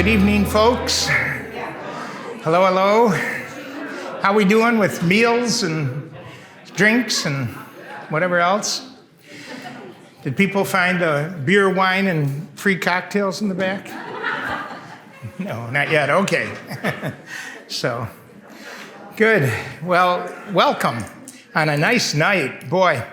Good evening, folks. Hello, hello. How we doing with meals and drinks and whatever else? Did people find beer, wine, and free cocktails in the back? No, not yet. Okay. So, good. Well, welcome on a nice night. Boy,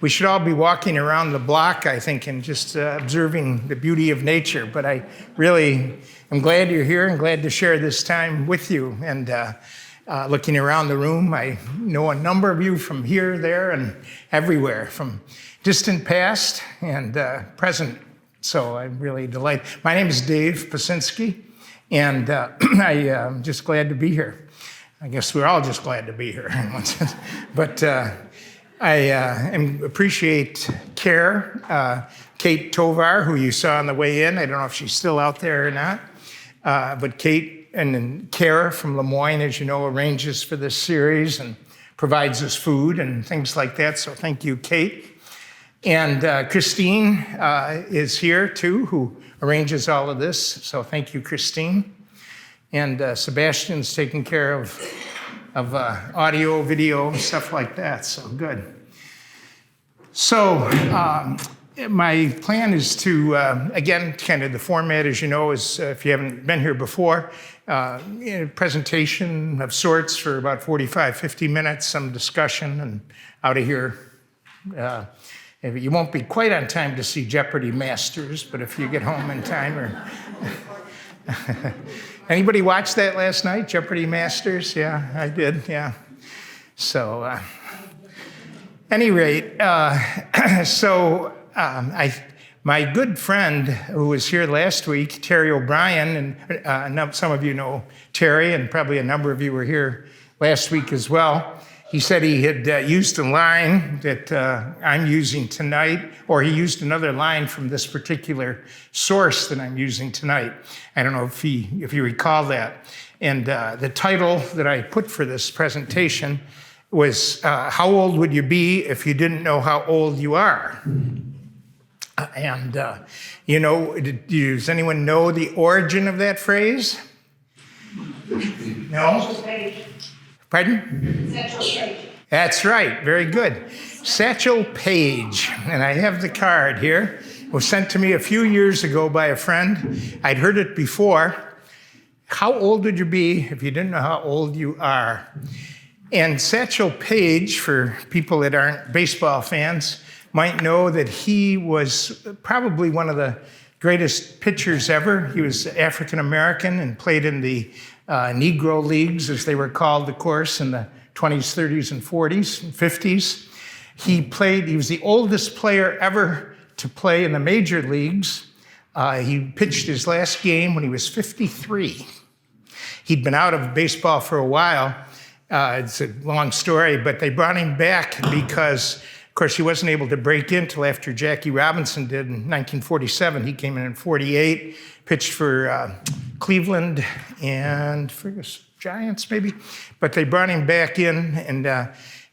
we should all be walking around the block, I think, and just observing the beauty of nature. But I really am glad you're here and glad to share this time with you. And looking around the room, I know a number of you from here, there, and everywhere, from distant past and present. So I'm really delighted. My name is Dave Pasinski, and I'm just glad to be here. I guess we're all just glad to be here. But I appreciate Kate Tovar, who you saw on the way in. I don't know if she's still out there or not. But Kate and then Kara from Lemoyne, as you know, arranges for this series and provides us food and things like that. So thank you, Kate. And Christine is here too, who arranges all of this. So thank you, Christine. And Sebastian's taking care of audio, video, stuff like that. So good. So my plan is to, again, kind of the format, as you know, is if you haven't been here before, a presentation of sorts for about 45, 50 minutes, some discussion, and out of here. You won't be quite on time to see Jeopardy Masters, but if you get home in time or... Anybody watch that last night, Jeopardy Masters? Yeah, I did, yeah. So, any rate, my good friend who was here last week, Terry O'Brien, and some of you know Terry, and probably a number of you were here last week as well. He said he had used a line that I'm using tonight, or he used another line from this particular source that I'm using tonight. I don't know if you recall that. And the title that I put for this presentation was, How Old Would You Be If You Didn't Know How Old You Are? And, does anyone know the origin of that phrase? No? Pardon? Satchel Paige. That's right. Very good. Satchel Paige. And I have the card here. It was sent to me a few years ago by a friend. I'd heard it before. How old would you be if you didn't know how old you are? And Satchel Paige, for people that aren't baseball fans, might know that he was probably one of the greatest pitchers ever. He was African American and played in the Negro leagues, as they were called, of course, in the 20s, 30s, and 40s, and 50s. He was the oldest player ever to play in the major leagues. He pitched his last game when he was 53. He'd been out of baseball for a while. It's a long story, but they brought him back because, of course, he wasn't able to break in until after Jackie Robinson did in 1947. He came in 48, pitched for Cleveland and for the Giants, maybe. But they brought him back in, and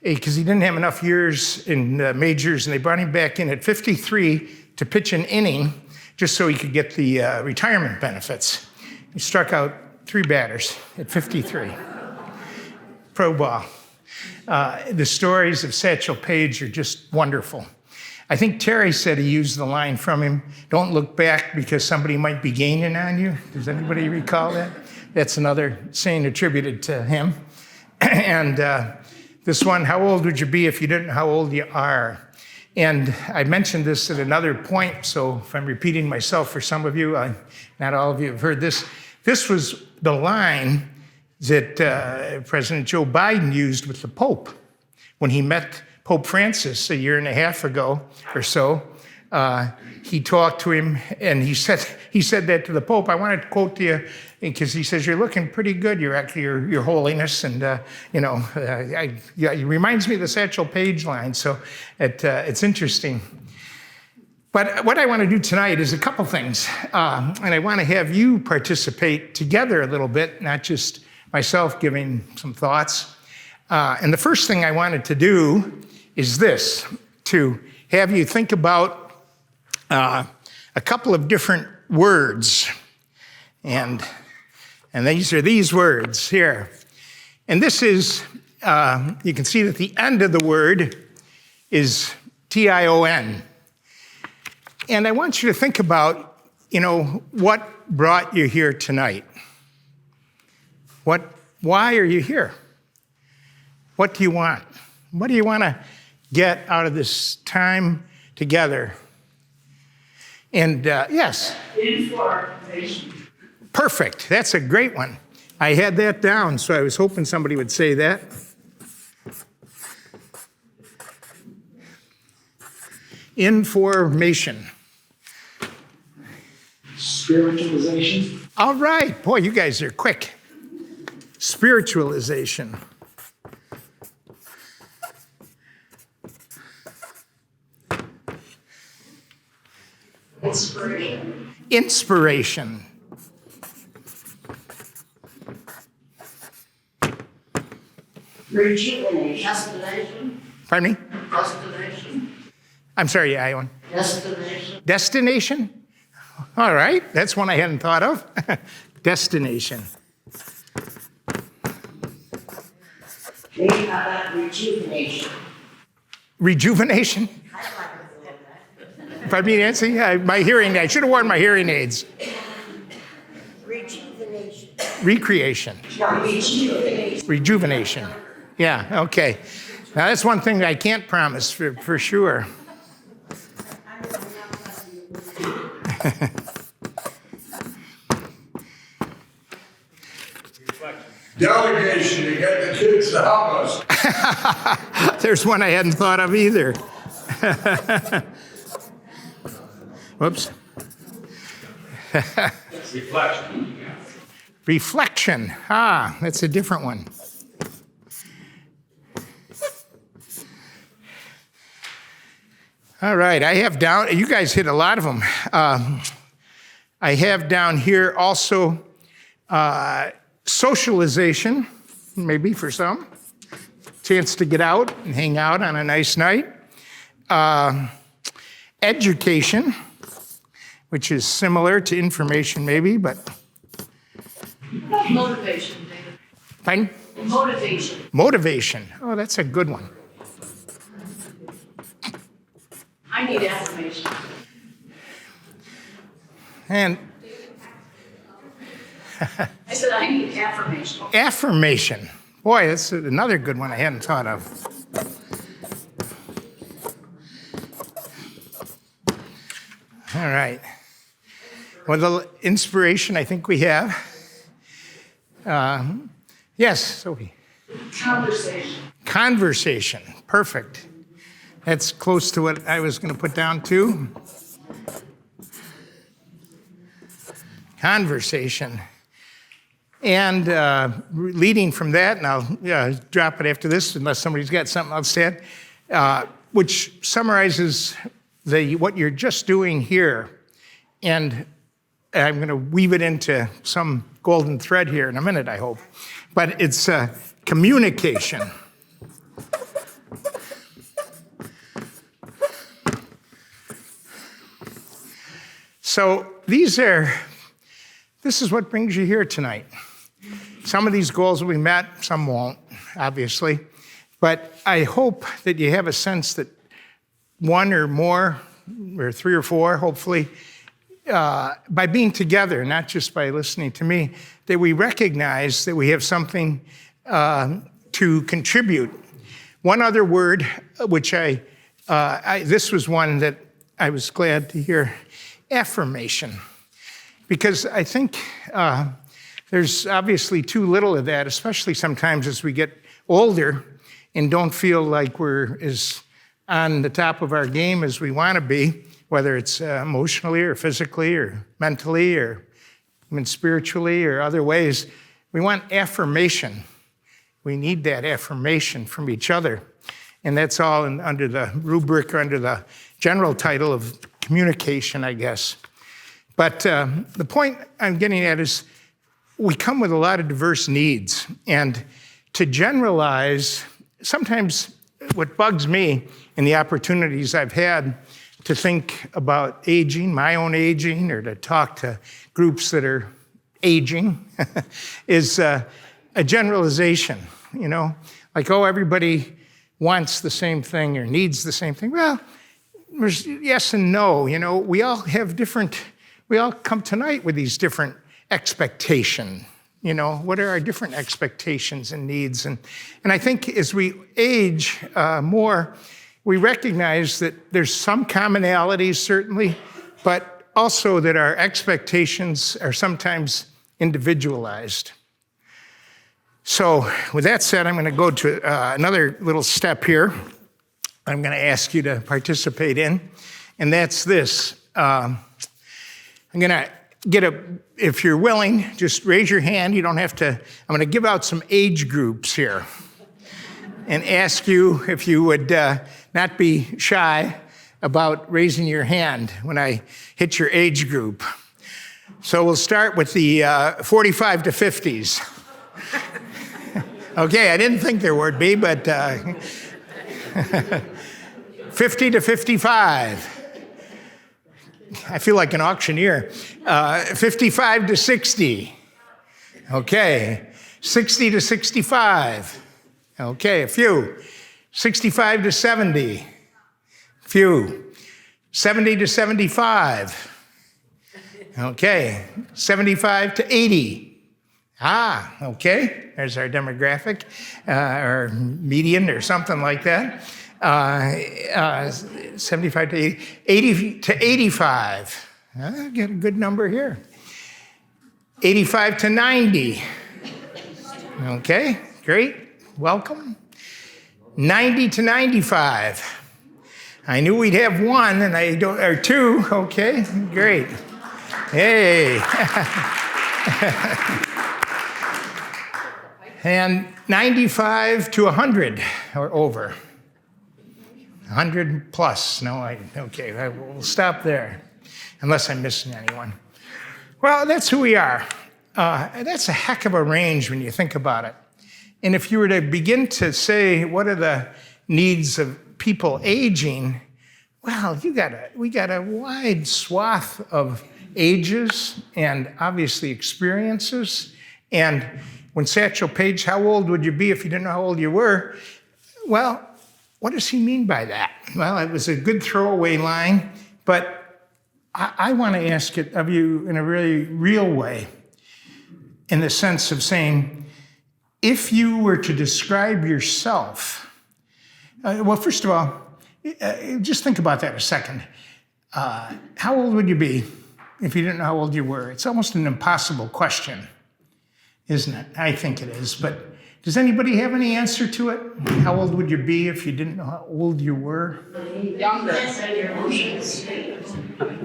because he didn't have enough years in majors, and they brought him back in at 53 to pitch an inning just so he could get the retirement benefits. He struck out 3 batters at 53. Pro ball. The stories of Satchel Paige are just wonderful. I think Terry said he used the line from him, don't look back because somebody might be gaining on you. Does anybody recall that? That's another saying attributed to him. And this one, how old would you be if you didn't know how old you are? And I mentioned this at another point, so if I'm repeating myself for some of you, not all of you have heard this. This was the line that President Joe Biden used with the Pope when he met Pope Francis a year and a half ago or so. He talked to him, and he said that to the Pope. I wanted to quote to you because he says, "You're looking pretty good, Your Holiness," and it reminds me of the Satchel Paige line. So it's interesting. But what I want to do tonight is a couple things, and I want to have you participate together a little bit, not just myself giving some thoughts. And the first thing I wanted to do is this, to have you think about a couple of different words. And these are these words here. And this is, you can see that the end of the word is T-I-O-N. And I want you to think about, what brought you here tonight? Why are you here? What do you want? What do you want to get out of this time together? And yes? Information. Perfect. That's a great one. I had that down, so I was hoping somebody would say that. Information. Spiritualization. All right. Boy, you guys are quick. Spiritualization. Inspiration. Inspiration. Rejuvenation. Destination. Pardon me? Destination. I'm sorry, Iwan. Destination. Destination? All right. That's one I hadn't thought of. Destination. Maybe how about rejuvenation? Rejuvenation? Pardon me, Nancy? My hearing, I should have worn my hearing aids. Rejuvenation. Recreation. No, rejuvenation. Rejuvenation. Yeah, okay. Now, that's one thing I can't promise for sure. Delegation to get the kids to help us. There's one I hadn't thought of either. Whoops. Reflection. Reflection. Ah, that's a different one. All right, I have down, you guys hit a lot of them. I have down here also socialization, maybe for some. Chance to get out and hang out on a nice night. Education, which is similar to information maybe, but. Motivation, David. Pardon? Motivation. Motivation. Oh, that's a good one. I need affirmation. And I said I need affirmation. affirmation. Boy, that's another good one I hadn't thought of. All right. Well, the inspiration I think we have. Yes, Sophie. Conversation. Conversation. Perfect. That's close to what I was going to put down too. Conversation. And leading from that, and I'll drop it after this unless somebody's got something else to add, which summarizes what you're just doing here. And I'm going to weave it into some golden thread here in a minute, I hope. But it's communication. So this is what brings you here tonight. Some of these goals will be met, some won't, obviously. But I hope that you have a sense that one or more, or three or four, hopefully, by being together, not just by listening to me, that we recognize that we have something to contribute. One other word, which this was one that I was glad to hear, affirmation. Because I think there's obviously too little of that, especially sometimes as we get older and don't feel like we're as on the top of our game as we want to be, whether it's emotionally or physically or mentally or even spiritually or other ways. We want affirmation. We need that affirmation from each other. And that's all under the rubric or under the general title of communication, I guess. But the point I'm getting at is we come with a lot of diverse needs. And to generalize, sometimes what bugs me in the opportunities I've had to think about aging, my own aging, or to talk to groups that are aging is a generalization, you know? Like, oh, everybody wants the same thing or needs the same thing. Well, there's yes and no, you know? We all come tonight with these different expectations. You know, what are our different expectations and needs? And I think as we age more, we recognize that there's some commonalities, certainly, but also that our expectations are sometimes individualized. So with that said, I'm going to go to another little step here I'm going to ask you to participate in, and that's this. I'm going to if you're willing, just raise your hand. You don't have to. I'm going to give out some age groups here and ask you if you would not be shy about raising your hand when I hit your age group. So we'll start with the 45 to 50s. Okay, I didn't think there would be, but 50 to 55. I feel like an auctioneer. 55 to 60. Okay. 60 to 65. Okay, a few. 65 to 70. Few. 70 to 75. Okay. 75 to 80. Ah, okay. There's our demographic, or median, or something like that. 75 to 80. 80 to 85. Get a good number here. 85 to 90. Okay, great. Welcome. 90 to 95. I knew we'd have one, and or two. Okay, great. Hey. And 95 to 100 or over. 100 plus. No, okay, we'll stop there, unless I'm missing anyone. Well, that's who we are. That's a heck of a range when you think about it. And if you were to begin to say, what are the needs of people aging? Well, we got a wide swath of ages and obviously experiences. And when Satchel Paige, how old would you be if you didn't know how old you were? Well, what does he mean by that? Well, it was a good throwaway line, but I want to ask it of you in a really real way, in the sense of saying, if you were to describe yourself, well, first of all, just think about that a second. How old would you be if you didn't know how old you were? It's almost an impossible question, isn't it? I think it is, but does anybody have any answer to it? How old would you be if you didn't know how old you were?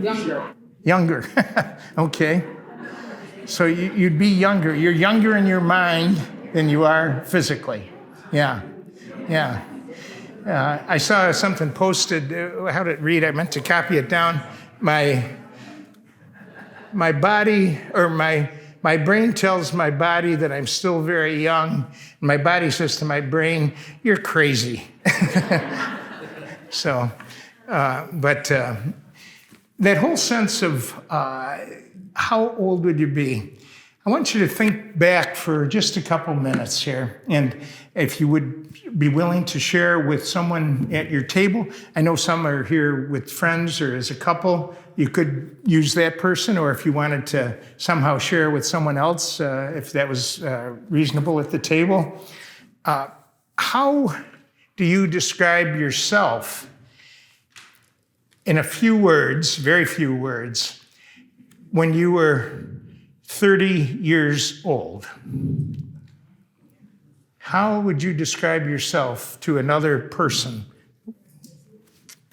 Younger. Younger. Okay. So you'd be younger. You're younger in your mind than you are physically. Yeah. Yeah. I saw something posted. How did it read? I meant to copy it down. My body, or my brain tells my body that I'm still very young. My body says to my brain, you're crazy. So, but that whole sense of how old would you be? I want you to think back for just a couple minutes here. And if you would be willing to share with someone at your table, I know some are here with friends or as a couple, you could use that person, or if you wanted to somehow share with someone else, if that was reasonable at the table. How do you describe yourself in a few words, very few words, when you were 30 years old? How would you describe yourself to another person?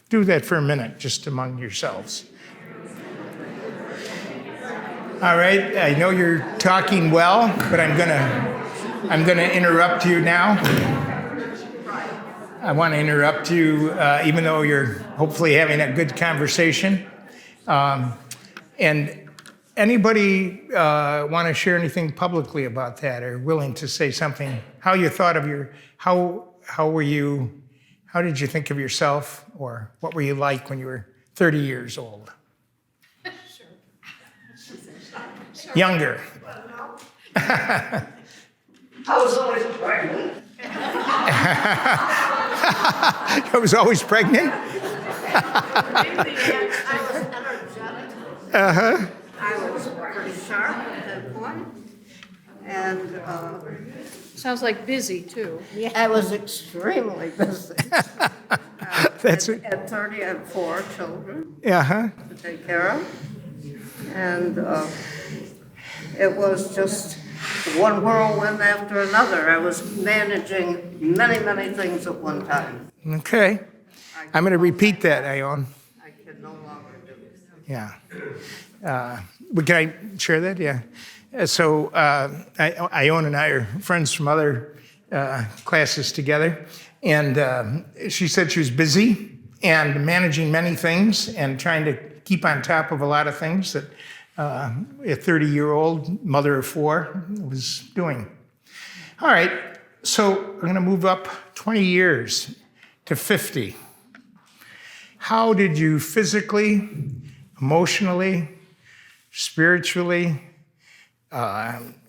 Do that for a minute, just among yourselves. All right, I know you're talking well, but I'm gonna interrupt you now. I want to interrupt you, even though you're hopefully having a good conversation. And anybody want to share anything publicly about that, or willing to say something? How you thought of how did you think of yourself, or what were you like when you were 30 years old? Younger. I was always pregnant. I was always pregnant? I was energetic. Uh-huh. I was pretty sharp at that point. And Sounds like busy, too. I was extremely busy. That's it. At 30, I had 4 children Uh-huh. to take care of. And it was just one whirlwind after another. I was managing many, many things at one time. Okay. I'm going to repeat that, Ione. I could no longer do it. Yeah. Can I share that? Yeah. So Ione and I are friends from other classes together. And she said she was busy and managing many things and trying to keep on top of a lot of things that a 30-year-old mother of 4 was doing. All right. So I'm going to move up 20 years to 50. How did you physically, emotionally, spiritually,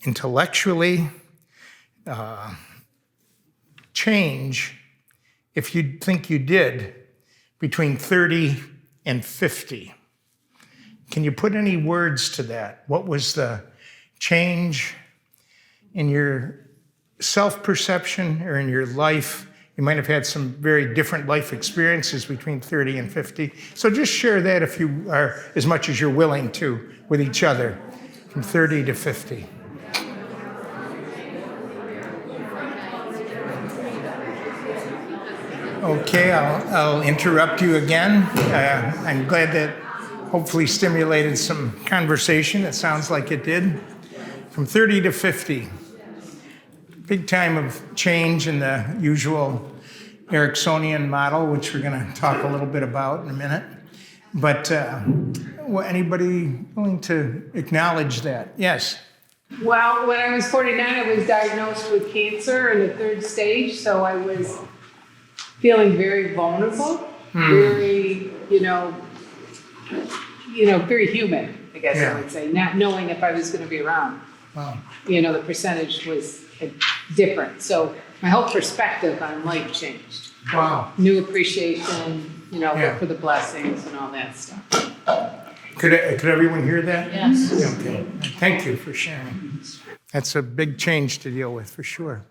intellectually change, if you think you did, between 30 and 50? Can you put any words to that? What was the change in your self-perception or in your life? You might have had some very different life experiences between 30 and 50. So just share that if you are, as much as you're willing to, with each other, from 30 to 50. Okay, I'll interrupt you again. I'm glad that hopefully stimulated some conversation. It sounds like it did. From 30 to 50. Big time of change in the usual Ericksonian model, which we're going to talk a little bit about in a minute. But anybody willing to acknowledge that? Yes. Well, when I was 49, I was diagnosed with cancer in the 3rd stage, so I was feeling very vulnerable, very, very human, I guess I would say, not knowing if I was going to be around. Wow. The percentage was different. So my whole perspective on life changed. Wow. New appreciation, look for the blessings and all that stuff. Could everyone hear that? Yes. Okay. Thank you for sharing. That's a big change to deal with, for sure.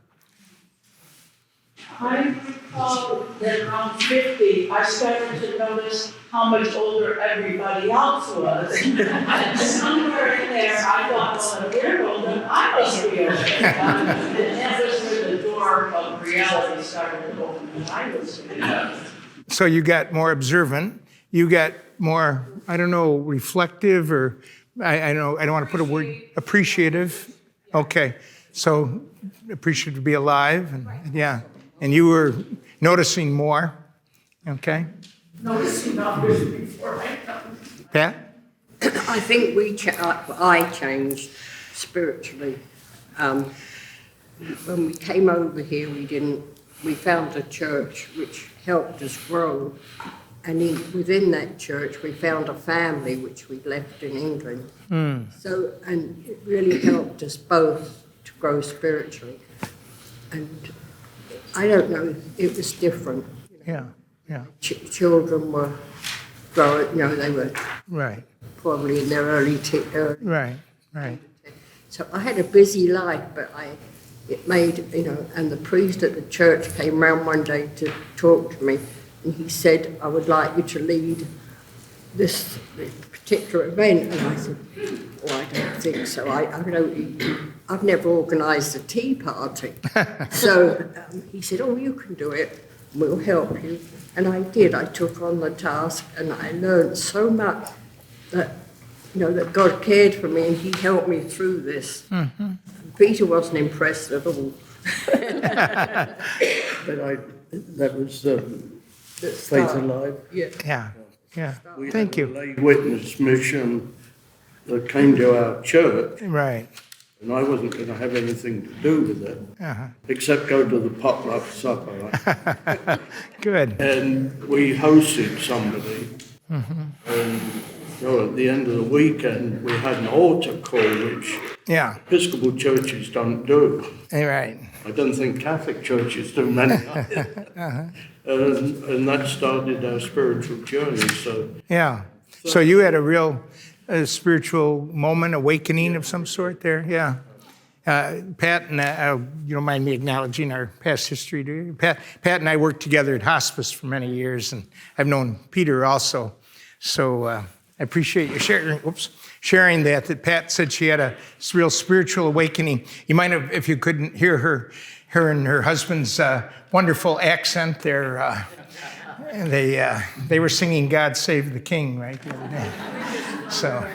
I recall that around 50, I started to notice how much older everybody else was. And somewhere in there, I thought, well, if they're older, I must be okay. And that was where the door of reality started to open, and I was okay. So you got more observant. You got more, I don't know, reflective, or I don't want to put a word, appreciative. Okay. So appreciative to be alive, and yeah. And you were noticing more, okay? Noticing others before I come. Pat? I think I changed spiritually. When we came over here, we found a church which helped us grow. And within that church, we found a family which we left in England. So, and it really helped us both to grow spiritually. And I don't know, it was different. Yeah. Children were growing, they were Right. probably in their early teens. Right. So I had a busy life, but it made, and the priest at the church came round one day to talk to me, and he said, I would like you to lead this particular event. And I said, well, I don't think so. I've never organised a tea party. So he said, oh, you can do it. We'll help you. And I did. I took on the task, and I learned so much that, that God cared for me, and he helped me through this. Mm-hmm. Peter wasn't impressed at all. But that was Faith Alive. Yeah. We Thank had you. a lay witness mission that came to our church, Right. and I wasn't going to have anything to do with it, Uh-huh. except go to the potluck supper. Good. And we hosted somebody, and at the end of the weekend, we had an altar call, which Yeah. Episcopal churches don't do. Right. I don't think Catholic churches do many. And that started our spiritual journey. So Yeah. So you had a real spiritual moment, awakening of some sort there? Yeah. Pat and you don't mind me acknowledging our past history, do you? Pat and I worked together at hospice for many years, and I've known Peter also. So I appreciate you sharing that Pat said she had a real spiritual awakening. You might have, if you couldn't hear her and her husband's wonderful accent there. They were singing "God Save the King" right the other day. So,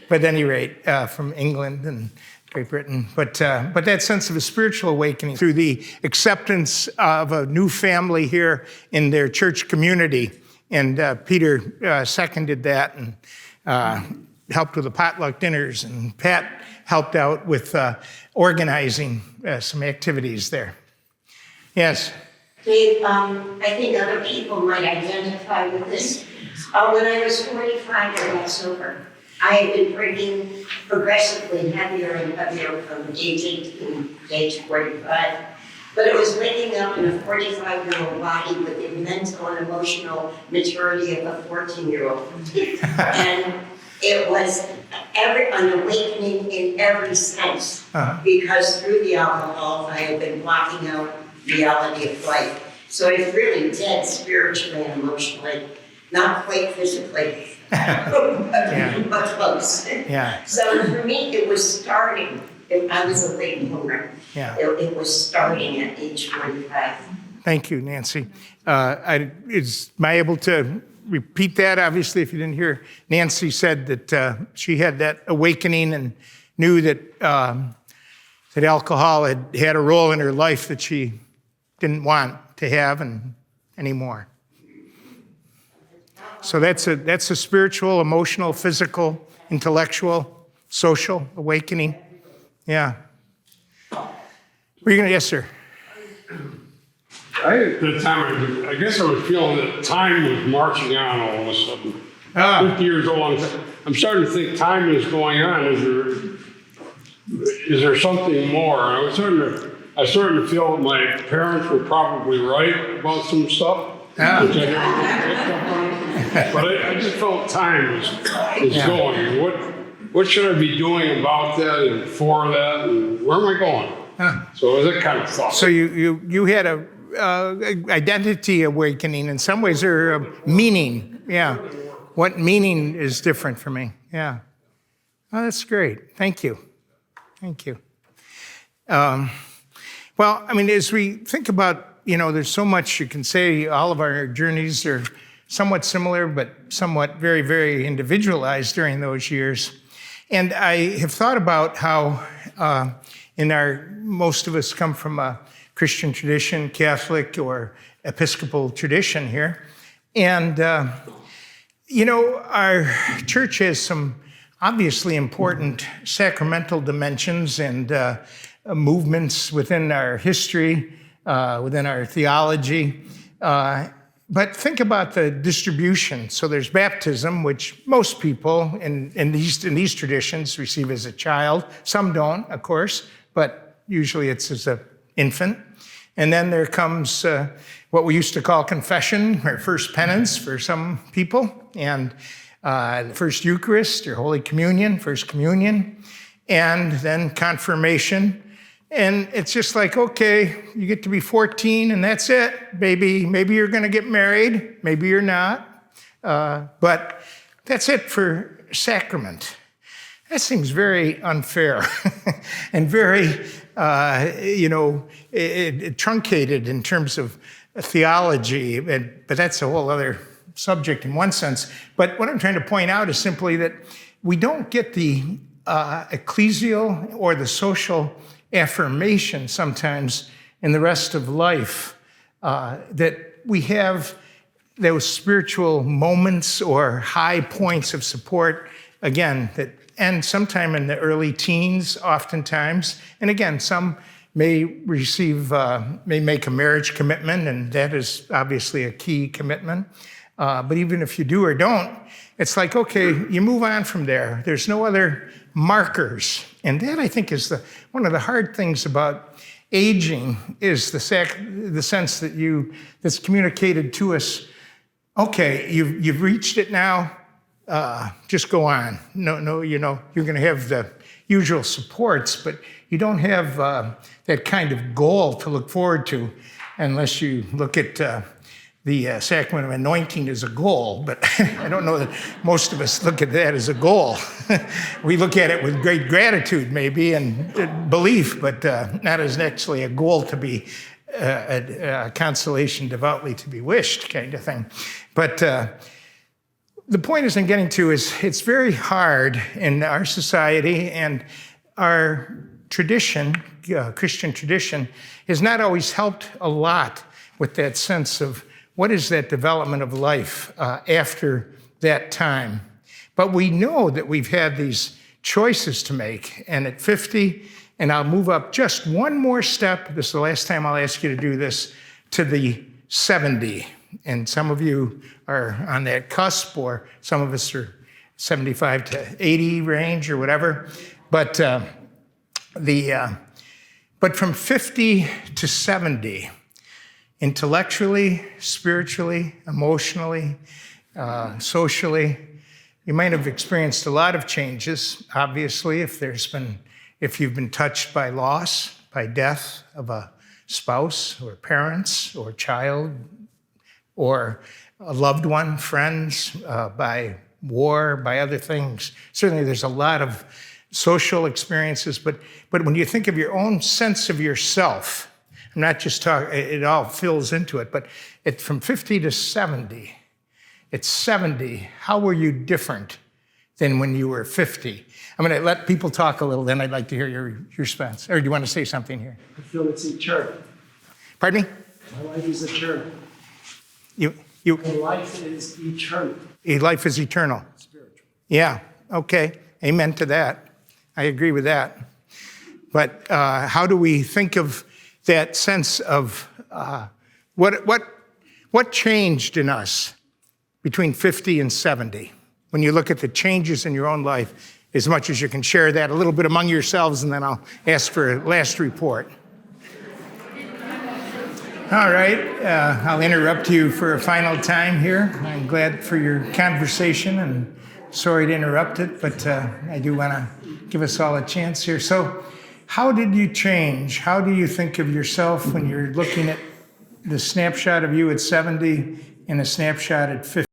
but at any rate, from England and Great Britain. But that sense of a spiritual awakening through the acceptance of a new family here in their church community. And Peter seconded that and helped with the potluck dinners. And Pat helped out with organizing some activities there. Yes? Dave, I think other people might identify with this. When I was 45, I got sober. I had been drinking progressively heavier and heavier from age 18 to age 45. But it was waking up in a 45-year-old body with the mental and emotional maturity of a 14-year-old. And it was an awakening in every sense, because through the alcohol, I had been blocking out reality of life. So I was really dead spiritually and emotionally, not quite physically, but close. Yeah. So for me, it was starting. I was a late bloomer. Yeah. It was starting at age 45. Thank you, Nancy. Am I able to repeat that? Obviously, if you didn't hear, Nancy said that she had that awakening and knew that that alcohol had a role in her life that she didn't want to have anymore. So that's a spiritual, emotional, physical, intellectual, social awakening. Yeah. Were you going to? Yes, sir. At the time, I guess I was feeling that time was marching on all of a sudden. 50 years old, I'm starting to think time is going on. Is there something more? And I was starting to feel that my parents were probably right about some stuff. Yeah. Which I never picked up on. But I just felt time is going. What should I be doing about that and for that, and where am I going? So it was that kind of thought. So you had a identity awakening in some ways, or a meaning. Yeah. What meaning is different for me? Yeah. Oh, that's great. Thank you. Thank you. Well, I mean, as we think about, there's so much you can say. All of our journeys are somewhat similar, but somewhat very, very individualized during those years. And I have thought about how most of us come from a Christian tradition, Catholic or Episcopal tradition here. And, our church has some obviously important sacramental dimensions and movements within our history, within our theology. But think about the distribution. So there's baptism, which most people in these traditions receive as a child. Some don't, of course, but usually it's as an infant. And then there comes what we used to call confession, or first penance for some people, and the first Eucharist, or Holy Communion, first communion, and then confirmation. And it's just like, okay, you get to be 14 and that's it, baby. Maybe you're going to get married, maybe you're not. But that's it for sacrament. That seems very unfair and very, truncated in terms of theology. But that's a whole other subject in one sense. But what I'm trying to point out is simply that we don't get the ecclesial or the social affirmation sometimes in the rest of life, that we have those spiritual moments or high points of support, again, that end sometime in the early teens, oftentimes. And again, some may make a marriage commitment, and that is obviously a key commitment. But even if you do or don't, it's like, okay, you move on from there. There's no other markers. And that, I think, is one of the hard things about aging, is the sense that that's communicated to us. Okay, you've reached it now. Just go on. No, you're going to have the usual supports, but you don't have that kind of goal to look forward to, unless you look at the sacrament of anointing as a goal. But I don't know that most of us look at that as a goal. We look at it with great gratitude, maybe, and belief, but not as actually a goal to be a consolation devoutly to be wished kind of thing. But the point is I'm getting to is it's very hard in our society, and our tradition, Christian tradition, has not always helped a lot with that sense of what is that development of life after that time. But we know that we've had these choices to make, and at 50, and I'll move up just one more step, this is the last time I'll ask you to do this, to the 70. And some of you are on that cusp, or some of us are 75 to 80 range or whatever. But but from 50 to 70, intellectually, spiritually, emotionally, socially, you might have experienced a lot of changes. Obviously, if you've been touched by loss, by death of a spouse or parents or child, or a loved one, friends, by war, by other things. Certainly there's a lot of social experiences, but when you think of your own sense of yourself, I'm not just talking, it all fills into it, but from 50 to 70, at 70, how were you different than when you were 50? I'm going to let people talk a little, then I'd like to hear your response. Or do you want to say something here? I feel it's eternal. Pardon me? My life is eternal. My life is eternal. Life is eternal. Spiritual. Yeah, okay. Amen to that. I agree with that. But how do we think of that sense of what changed in us between 50 and 70? When you look at the changes in your own life, as much as you can share that a little bit among yourselves, and then I'll ask for a last report. All right, I'll interrupt you for a final time here. I'm glad for your conversation, and sorry to interrupt it, but I do want to give us all a chance here. So, how did you change? How do you think of yourself when you're looking at the snapshot of you at 70 and a snapshot at 50?